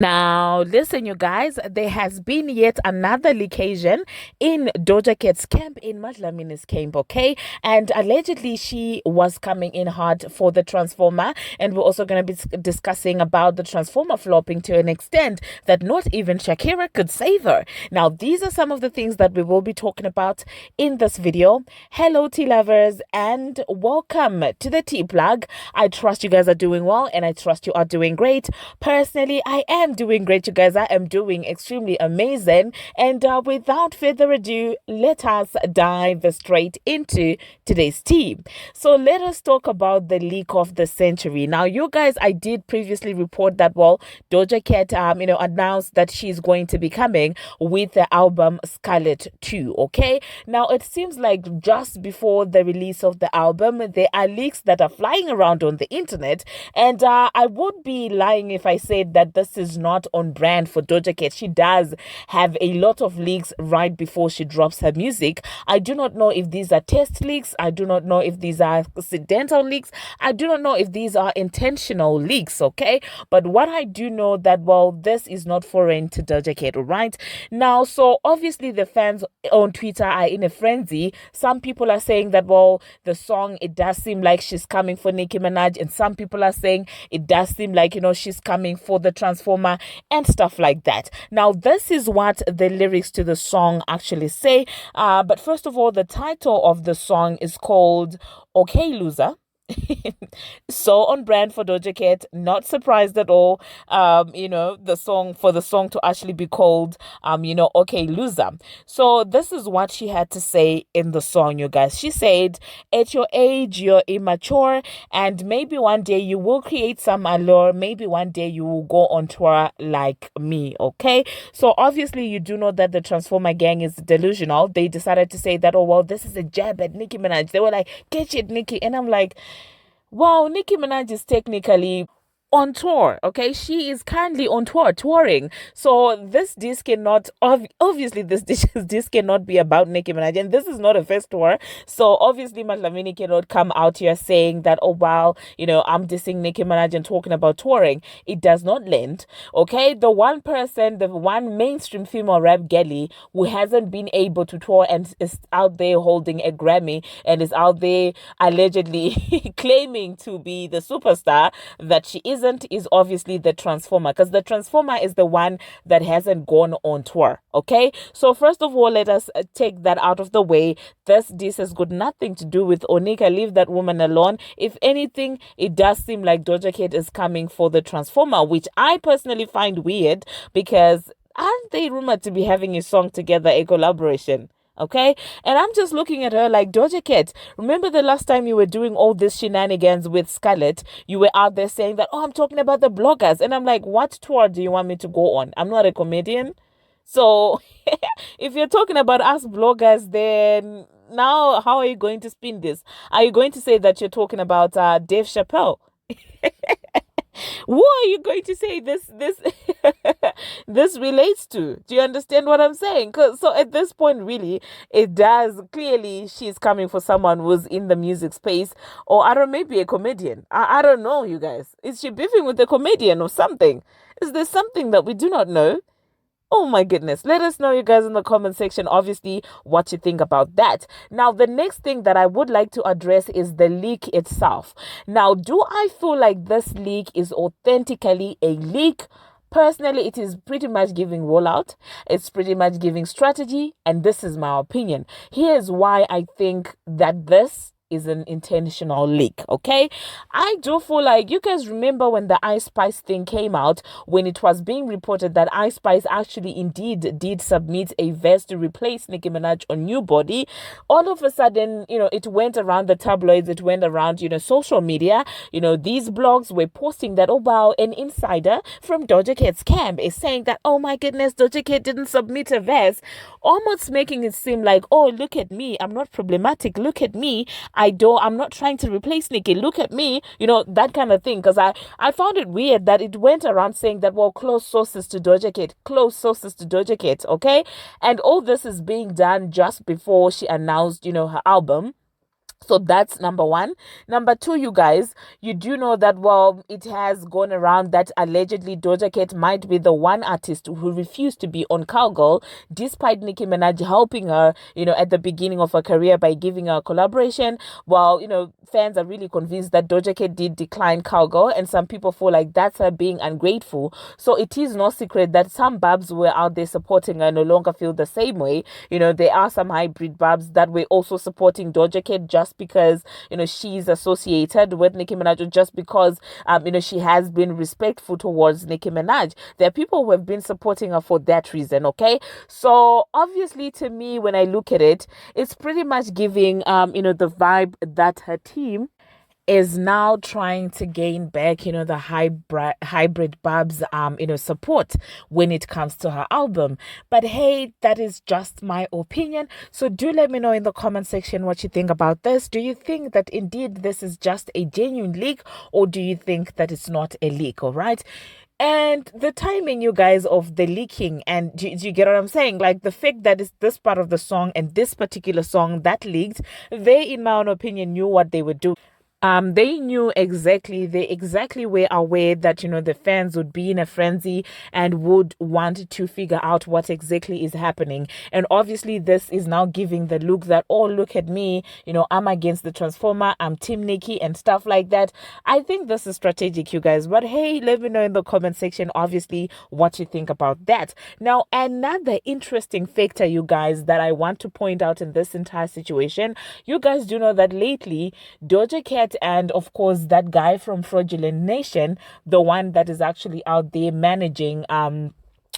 Now, listen, you guys, there has been yet another occasion in Doja Cat's camp, in Madlamina's camp, okay? And allegedly, she was coming in hard for the Transformer. And we're also going to be discussing about the Transformer flopping to an extent that not even Shakira could save her. Now, these are some of the things that we will be talking about in this video. Hello, tea lovers, and welcome to the Tea Plug. I trust you guys are doing well, and I trust you are doing great. Personally, I am doing great, you guys. I am doing extremely amazing. And without further ado, let us dive straight into today's tea. So let us talk about the leak of the century. Now, you guys, I did previously report that, well, Doja Cat, announced that she's going to be coming with the album Scarlet 2, okay? Now, it seems like just before the release of the album, there are leaks that are flying around on the internet, and I would be lying if I said that this is not on brand for Doja Cat. She does have a lot of leaks right before she drops her music. I do not know if these are test leaks. I do not know if these are accidental leaks. I do not know if these are intentional leaks, okay? But what I do know that, well, this is not foreign to Doja Cat, all right? Now, so obviously the fans on Twitter are in a frenzy. Some people are saying that, well, the song, it does seem like she's coming for Nicki Minaj, and some people are saying it does seem like, she's coming for the Transformer and stuff like that. Now, this is what the lyrics to the song actually say. But first of all, the title of the song is called Oklooser. So on brand for Doja Cat, not surprised at all. The song to actually be called Oklooser. So this is what she had to say in the song, you guys. She said, at your age, you're immature, and maybe one day you will create some allure. Maybe one day you will go on tour like me, okay? So obviously you do know that the Transformer gang is delusional. They decided to say that, oh, well, this is a jab at Nicki Minaj. They were like, get it, Nicki. And I'm like, wow, Nicki Minaj is technically on tour, okay? She is currently on tour, touring. So this disc cannot, obviously this disc cannot be about Nicki Minaj, and this is not a first tour. So obviously Madlamini cannot come out here saying that, oh wow, I'm dissing Nicki Minaj and talking about touring. It does not lend, okay? The one mainstream female rap girlie who hasn't been able to tour and is out there holding a Grammy and is out there allegedly claiming to be the superstar that she is obviously the Transformer, because the Transformer is the one that hasn't gone on tour, okay? So first of all, let us take that out of the way. This has got nothing to do with Onika. Leave that woman alone. If anything, it does seem like Doja Cat is coming for the Transformer, which I personally find weird, because aren't they rumored to be having a song together, a collaboration? Okay, and I'm just looking at her like, Doja Cat, remember the last time you were doing all this shenanigans with Scarlet? You were out there saying that, oh, I'm talking about the bloggers. And I'm like, what tour do you want me to go on? I'm not a comedian. So if you're talking about us bloggers, then now how are you going to spin this? Are you going to say that you're talking about Dave Chappelle? Who are you going to say this this relates to? Do you understand what I'm saying? So at this point, really, it does clearly she's coming for someone who's in the music space, or I don't know, maybe a comedian. I don't know, you guys. Is she beefing with a comedian or something? Is there something that we do not know? Oh my goodness. Let us know, you guys, in the comment section, obviously, what you think about that. Now, the next thing that I would like to address is the leak itself. Now, do I feel like this leak is authentically a leak? Personally, it is pretty much giving rollout. It's pretty much giving strategy. And this is my opinion. Here's why I think that this is an intentional leak, okay? I do feel like, you guys remember when the Ice Spice thing came out, when it was being reported that Ice Spice actually indeed did submit a verse to replace Nicki Minaj on New Body. All of a sudden, it went around the tabloids, it went around, social media. These blogs were posting that, oh wow, an insider from Doja Cat's camp is saying that, oh my goodness, Doja Cat didn't submit a verse, almost making it seem like, oh, look at me, I'm not problematic, look at me, I'm not trying to replace Nicki. Look at me, that kind of thing. Because I found it weird that it went around saying that, well, close sources to Doja Cat, okay? And all this is being done just before she announced, her album. So that's number one. Number two, you guys, you do know that, well, it has gone around that allegedly Doja Cat might be the one artist who refused to be on Cowgirl, despite Nicki Minaj helping her, at the beginning of her career by giving her a collaboration. Well, fans are really convinced that Doja Cat did decline Cowgirl, and some people feel like that's her being ungrateful. So it is no secret that some Barbs were out there supporting her no longer feel the same way. There are some hybrid Barbs that were also supporting Doja Cat just because she's associated with Nicki Minaj, or just because she has been respectful towards Nicki Minaj. There are people who have been supporting her for that reason. Okay, so obviously to me, when I look at it, it's pretty much giving the vibe that her team is now trying to gain back, the hybrid Barb's, support when it comes to her album. But hey, that is just my opinion. So do let me know in the comment section what you think about this. Do you think that indeed this is just a genuine leak, or do you think that it's not a leak? All right. And the timing, you guys, of the leaking, and do you get what I'm saying? Like the fact that it's this part of the song and this particular song that leaked, they, in my own opinion, knew what they were doing. They knew exactly, they exactly were aware that, the fans would be in a frenzy and would want to figure out what exactly is happening. And obviously this is now giving the look that, oh, look at me, I'm against the Transformer, I'm Team Nicki and stuff like that. I think this is strategic, you guys. But hey, let me know in the comment section, obviously, what you think about that. Now, another interesting factor, you guys, that I want to point out in this entire situation, you guys do know that lately, Doja Cat and of course that guy from Fraudulent Nation, the one that is actually out there managing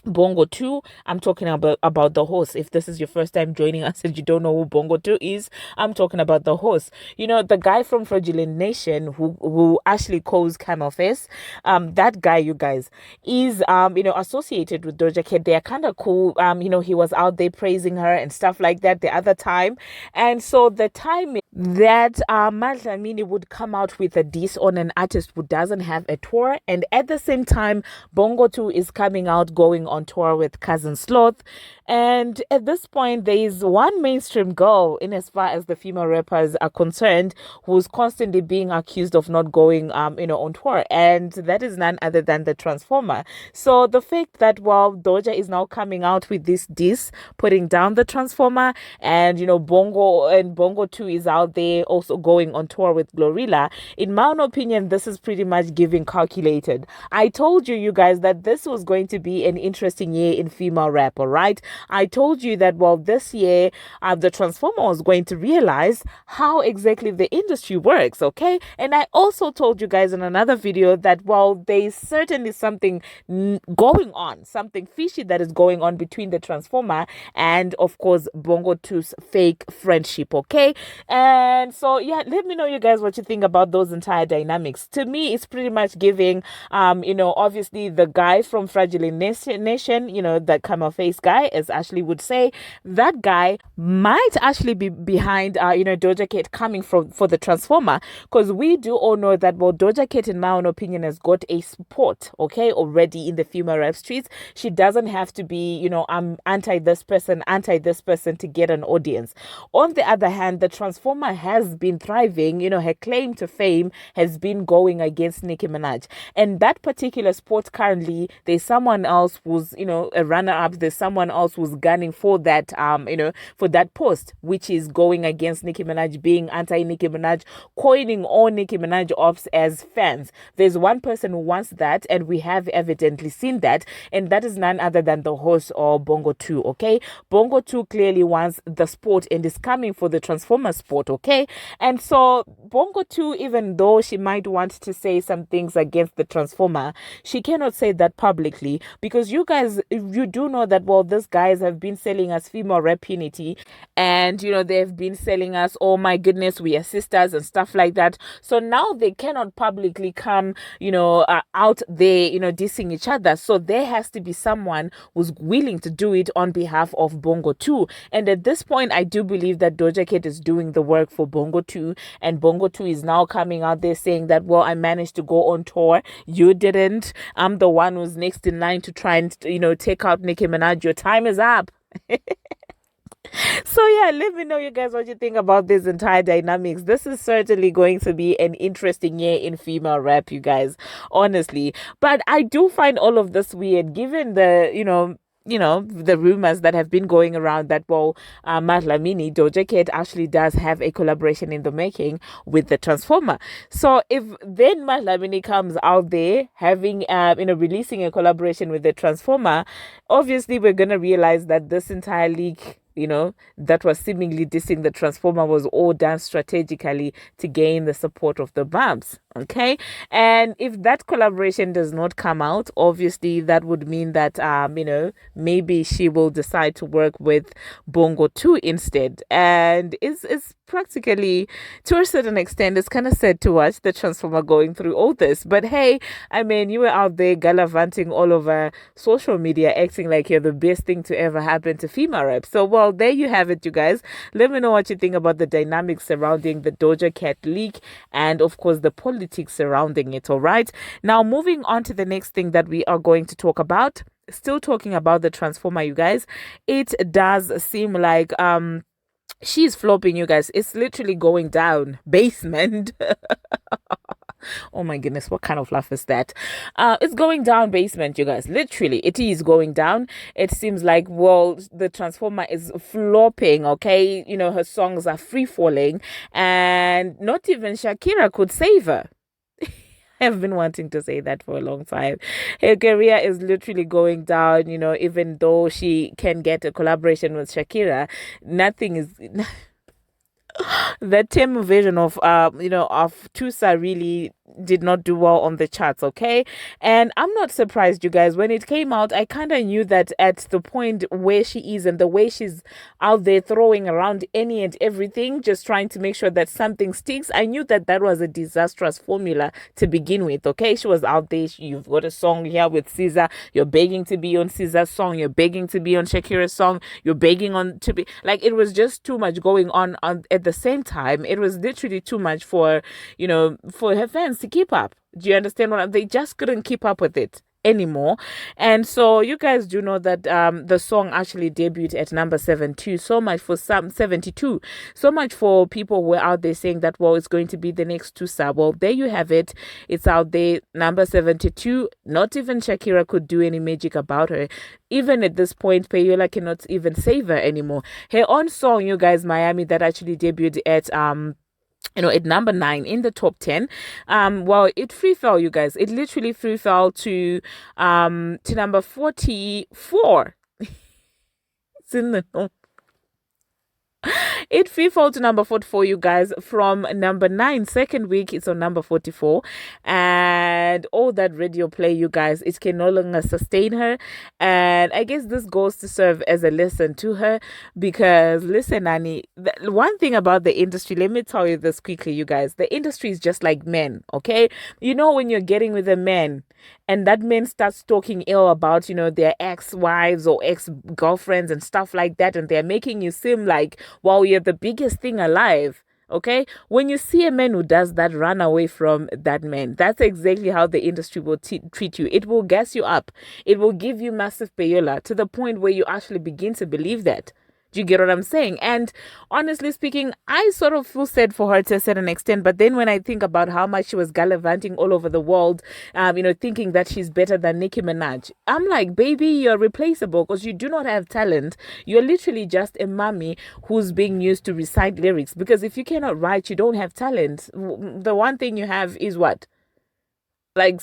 Bongo 2, I'm talking about the host. If this is your first time joining us and you don't know who Bongo 2 is, I'm talking about the host. The guy from Fraudulent Nation who actually calls Camel Face, that guy, you guys, is associated with Doja Cat. They are kind of cool. He was out there praising her and stuff like that the other time. And so the timing that Madlamini would come out with a diss on an artist who doesn't have a tour, and at the same time Bongo 2 is coming out going on tour with Cousin Sloth. And at this point, there is one mainstream girl, in as far as the female rappers are concerned, who's constantly being accused of not going on tour, and that is none other than the Transformer. So the fact that, well, Doja is now coming out with this diss, putting down the Transformer, and Bongo 2 is out there also going on tour with Glorilla, in my own opinion, this is pretty much giving calculated. I told you guys, that this was going to be an interesting year in female rap. All right, I told you that, well, this year the Transformer was going to realize how exactly the industry works. Okay, and I also told you guys in another video that, well, there's certainly something going on, something fishy that is going on between the Transformer and of course Bongo 2's fake friendship. Okay, and so yeah, let me know, you guys, what you think about those entire dynamics. To me, it's pretty much giving obviously the guy from Fraudulent Nation, that Camel Face guy, as Ashley would say, that guy might actually be behind Doja Cat coming for the Transformer, because we do all know that, well, Doja Cat, in my own opinion, has got a support, okay, already in the female rap streets. She doesn't have to be, I'm anti this person to get an audience. On the other hand, the Transformer has been thriving. Her claim to fame has been going against Nicki Minaj, and that particular sport currently, there's someone else who's a runner-up. There's someone else who's gunning for that for that post, which is going against Nicki Minaj, being anti-Nicki Minaj, coining all Nicki Minaj ops as fans. There's one person who wants that, and we have evidently seen that, and that is none other than the host of Bongo 2. Okay, Bongo 2 clearly wants the sport and is coming for the Transformer sport. Okay, and so Bongo 2, even though she might want to say some things against the Transformer, she cannot say that publicly, because you guys, you do know that, well, these guys have been selling us female rap unity, and they've been selling us, oh my goodness, we are sisters and stuff like that. So now they cannot publicly come out there dissing each other. So there has to be someone who's willing to do it on behalf of Bongo 2. And at this point, I do believe that Doja Cat is doing the work for Bongo 2, and Bongo 2 is now coming out there saying that, well, I managed to go on tour, you didn't. I'm the one who's next in line to try and take out Nicki Minaj. Your time is up. So yeah, let me know you guys what you think about this entire dynamics. This is certainly going to be an interesting year in female rap, you guys, honestly. But I do find all of this weird given the, the rumors that have been going around that, well, Madlamini, Doja Cat actually does have a collaboration in the making with the Transformer. So if then Madlamini comes out there having, releasing a collaboration with the Transformer, obviously we're going to realize that this entire leak, that was seemingly dissing the Transformer was all done strategically to gain the support of the Barbz. Okay. And if that collaboration does not come out, obviously that would mean that, maybe she will decide to work with Bongo 2 instead. And it's practically, to a certain extent, it's kind of sad to watch the Transformer going through all this. But hey, I mean, you were out there gallivanting all over social media, acting like you're the best thing to ever happen to female rap. So, well, there you have it, you guys. Let me know what you think about the dynamics surrounding the Doja Cat leak and, of course, the politics surrounding it. All right. Now, moving on to the next thing that we are going to talk about. Still talking about the Transformer, you guys. It does seem like she's flopping, you guys. It's literally going down. Basement. Oh my goodness, what kind of laugh is that? It's going down basement, you guys. Literally, it is going down. It seems like, well, the Transformer is flopping, okay? Her songs are free falling, and not even Shakira could save her. I've been wanting to say that for a long time. Her career is literally going down, even though she can get a collaboration with Shakira, nothing is. The Tim version of Tusa really did not do well on the charts, okay? And I'm not surprised, you guys. When it came out, I kind of knew that at the point where she is and the way she's out there throwing around any and everything, just trying to make sure that something sticks, I knew that that was a disastrous formula to begin with, okay? She was out there. You've got a song here with Caesar. You're begging to be on Caesar's song. You're begging to be on Shakira's song. You're begging on to be, like, it was just too much going on at the same time. It was literally too much for her fans to keep up. Do you understand they just couldn't keep up with it anymore? And so you guys do know that the song actually debuted at number 72. So much for some 72. So much for people who were out there saying that, well, it's going to be the next Tusa. Well, there you have it. It's out there, number 72. Not even Shakira could do any magic about her. Even at this point, Payola cannot even save her anymore. Her own song, you guys, Miami, that actually debuted at at number 9 in the top 10. Well, it free fell, you guys. It literally free fell to number 44. It's in the It free fall to number 44, you guys, from number 9. Second week, it's on number 44. And all that radio play, you guys, it can no longer sustain her. And I guess this goes to serve as a lesson to her. Because, listen, Annie, one thing about the industry, let me tell you this quickly, you guys. The industry is just like men, okay? When you're getting with a man, and that man starts talking ill about, their ex-wives or ex-girlfriends and stuff like that, and they're making you seem like, wow, you're the biggest thing alive. Okay, when you see a man who does that, run away from that man. That's exactly how the industry will treat you. It will gas you up. It will give you massive payola to the point where you actually begin to believe that. Do you get what I'm saying? And honestly speaking, I sort of feel sad for her to a certain extent. But then when I think about how much she was gallivanting all over the world, thinking that she's better than Nicki Minaj, I'm like, baby, you're replaceable because you do not have talent. You're literally just a mommy who's being used to recite lyrics. Because if you cannot write, you don't have talent. The one thing you have is what? Like...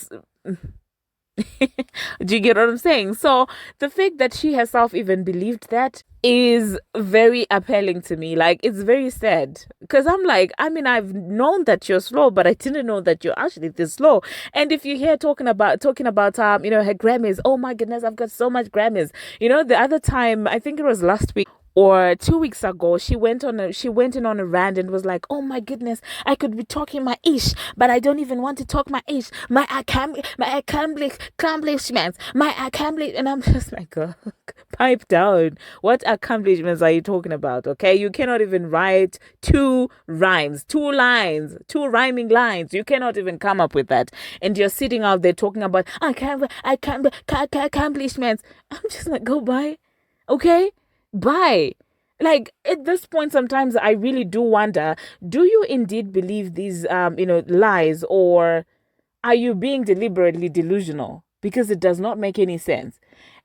Do you get what I'm saying? So the fact that she herself even believed that is very appealing to me. Like, it's very sad because I'm like, I've known that you're slow, but I didn't know that you're actually this slow. And if you hear talking about her Grammys, oh my goodness, I've got so much Grammys. The other time, I think it was last week or 2 weeks ago, she went in on a rant and was like, oh my goodness, I could be talking my ish, but I don't even want to talk my ish. My accomplishments, and I'm just like, oh, pipe down. What accomplishments are you talking about? Okay, you cannot even write 2 rhymes, 2 lines, 2 rhyming lines. You cannot even come up with that, and you're sitting out there talking about accomplishments. I'm just like, go bye, okay. Bye. Like at this point, sometimes I really do wonder, do you indeed believe these, lies, or are you being deliberately delusional? Because it does not make any sense.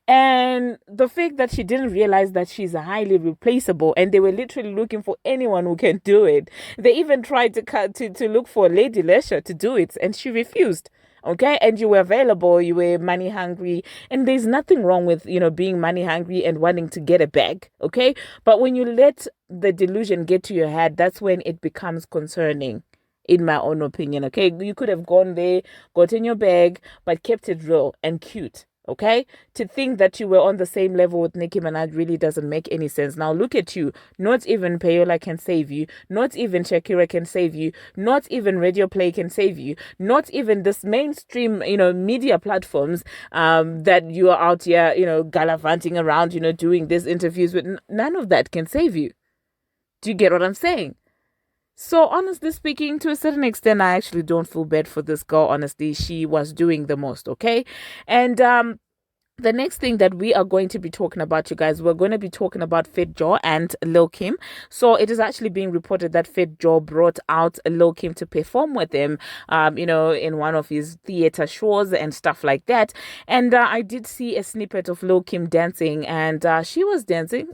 And the fact that she didn't realize that she's highly replaceable, and they were literally looking for anyone who can do it. They even tried to look for Lady Leisure to do it, and she refused. Okay, and you were available, you were money hungry, and there's nothing wrong with being money hungry and wanting to get a bag. Okay, but when you let the delusion get to your head, that's when it becomes concerning, in my own opinion. Okay, you could have gone there, gotten your bag, but kept it real and cute. Okay, to think that you were on the same level with Nicki Minaj really doesn't make any sense. Now look at you. Not even Payola can save you. Not even Shakira can save you. Not even Radio Play can save you. Not even this mainstream, media platforms that you are out here, gallivanting around, doing these interviews with. None of that can save you. Do you get what I'm saying? So honestly speaking, to a certain extent, I actually don't feel bad for this girl. Honestly, she was doing the most, okay? And the next thing that we are going to be talking about, you guys, we're going to be talking about Fit Joe and Lil Kim. So it is actually being reported that Fit Joe brought out Lil Kim to perform with him, in one of his theater shows and stuff like that. And I did see a snippet of Lil Kim dancing, and she was dancing.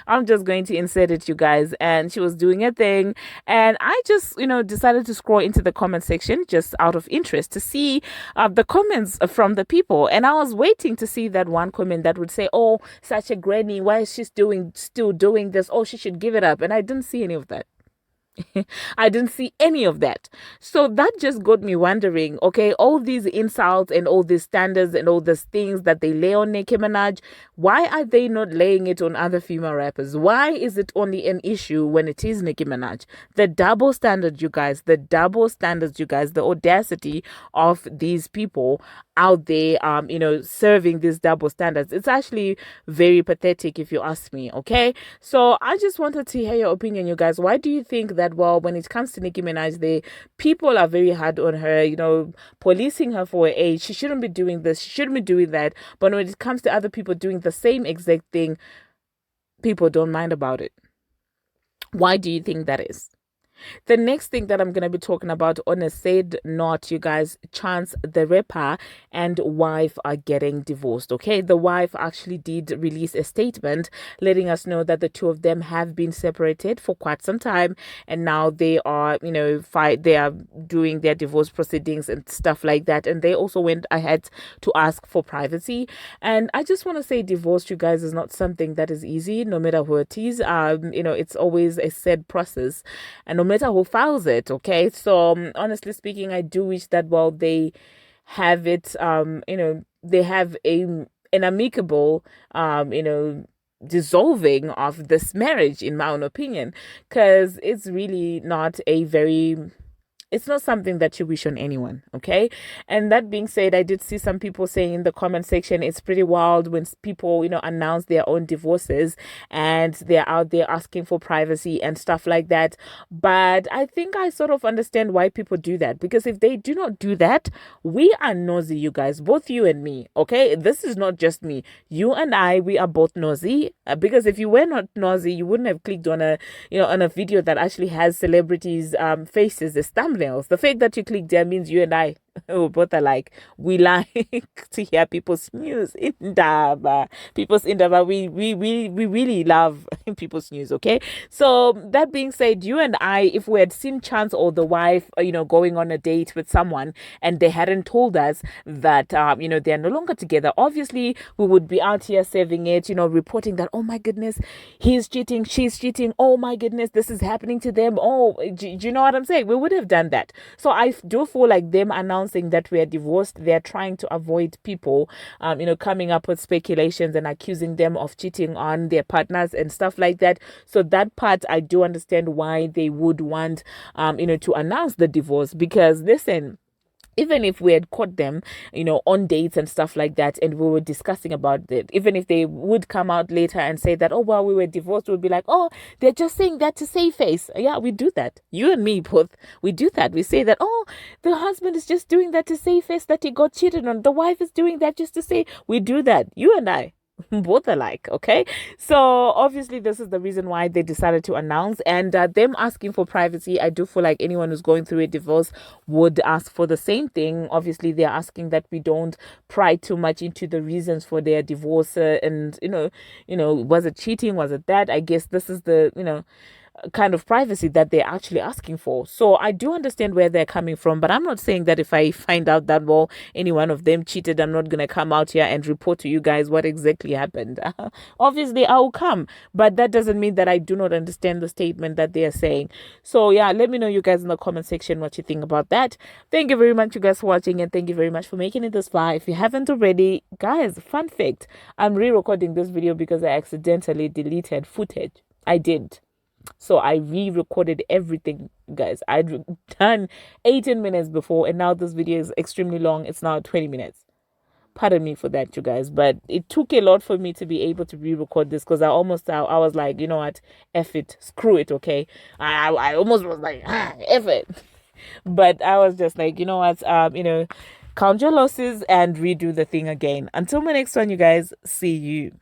I'm just going to insert it, you guys. And she was doing a thing. And I just, decided to scroll into the comment section just out of interest to see the comments from the people. And I was waiting to see that one comment that would say, "Oh, such a granny, why is she still doing this? Oh, she should give it up." And I didn't see any of that. I didn't see any of that. So that just got me wondering, okay, all these insults and all these standards and all these things that they lay on Nicki Minaj, why are they not laying it on other female rappers? Why is it only an issue when it is Nicki Minaj? The double standard, you guys, the audacity of these people out there, serving these double standards. It's actually very pathetic if you ask me, okay? So I just wanted to hear your opinion, you guys. Why do you think that, well, when it comes to Nicki Minaj, people are very hard on her, policing her for her age? She shouldn't be doing this, she shouldn't be doing that. But when it comes to other people doing the same exact thing, people don't mind about it. Why do you think that is? The next thing that I'm going to be talking about, on a sad note, you guys, Chance the Rapper and wife are getting divorced, okay? The wife actually did release a statement letting us know that the two of them have been separated for quite some time, and now they are, they are doing their divorce proceedings and stuff like that. And they also went ahead to ask for privacy. And I just want to say, divorce, you guys, is not something that is easy, no matter who it is. It's always a sad process, and no matter who files it, okay? So honestly speaking, I do wish that, well, they have it, they have an amicable, dissolving of this marriage, in my own opinion, because it's really not it's not something that you wish on anyone, okay? And that being said, I did see some people saying in the comment section, it's pretty wild when people, announce their own divorces and they're out there asking for privacy and stuff like that. But I think I sort of understand why people do that, because if they do not do that, we are nosy, you guys, both you and me, okay? This is not just me. You and I, we are both nosy, because if you were not nosy, you wouldn't have clicked on a video that actually has celebrities' faces as thumbnails. The fact that you click there means you and I both are like, we like to hear people's news. People's indaba. We really love people's news, okay? So that being said, you and I, if we had seen Chance or the wife, going on a date with someone and they hadn't told us that, they're no longer together, obviously we would be out here saving it, reporting that, oh my goodness, he's cheating, she's cheating, oh my goodness, this is happening to them. Oh, do you know what I'm saying? We would have done that. So I do feel like them announcing that we are divorced, they're trying to avoid people, coming up with speculations and accusing them of cheating on their partners and stuff like that. So that part, I do understand why they would want, to announce the divorce, because listen, even if we had caught them, on dates and stuff like that, and we were discussing about it, even if they would come out later and say that, oh, well, we were divorced, we'd be like, oh, they're just saying that to save face. Yeah, we do that. You and me both, we do that. We say that, oh, the husband is just doing that to save face, that he got cheated on. The wife is doing that just to say, we do that. You and I. both alike. Okay, so obviously this is the reason why they decided to announce, and them asking for privacy. I do feel like anyone who's going through a divorce would ask for the same thing. Obviously they're asking that we don't pry too much into the reasons for their divorce, and was it cheating, was it that? I guess this is the kind of privacy that they're actually asking for. So I do understand where they're coming from, but I'm not saying that if I find out that, well, any one of them cheated, I'm not going to come out here and report to you guys what exactly happened. Obviously, I will come, but that doesn't mean that I do not understand the statement that they are saying. So yeah, let me know, you guys, in the comment section, what you think about that. Thank you very much, you guys, for watching, and thank you very much for making it this far. If you haven't already, guys, fun fact, I'm re-recording this video because I accidentally deleted footage. I did. So I re-recorded everything, guys. I'd done 18 minutes before, and now this video is extremely long. It's now 20 minutes. Pardon me for that, you guys, but it took a lot for me to be able to re-record this, because I was like, you know what, F it, screw it, okay? I almost was like, F it. But I was just like, you know what, count your losses and redo the thing again. Until my next one, you guys, see you.